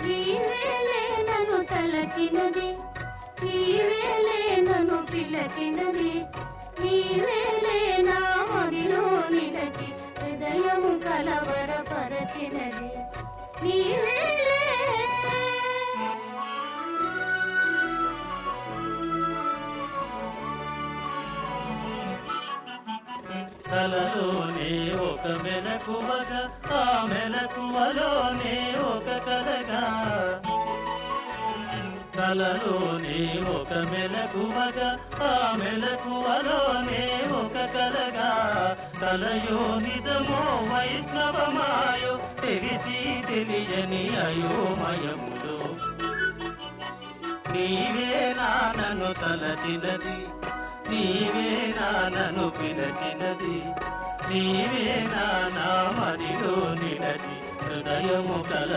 నీవేలే నన్ను తలచినది, నీవేలే నన్ను పిలచినది, నీవేలే నా మదిలో నిలచి హృదయము కలవరపరచినది, నీవేలే. కలలోనే ఒక మెలకువగా, ఆ మెలకువలోనే ఒక కలగా, కలలోనే ఒక మెలకువగా, ఆ మెలకువలోనే ఒక కలగా, కలయో నిజమో వైష్ణవమాయో తెలిసి తెలియని అయోమయములో నీవే నన్ను తలచినది, నీవే నన్ను పిలచినది, నీవే నా మదిలో నిలచి హృదయము కల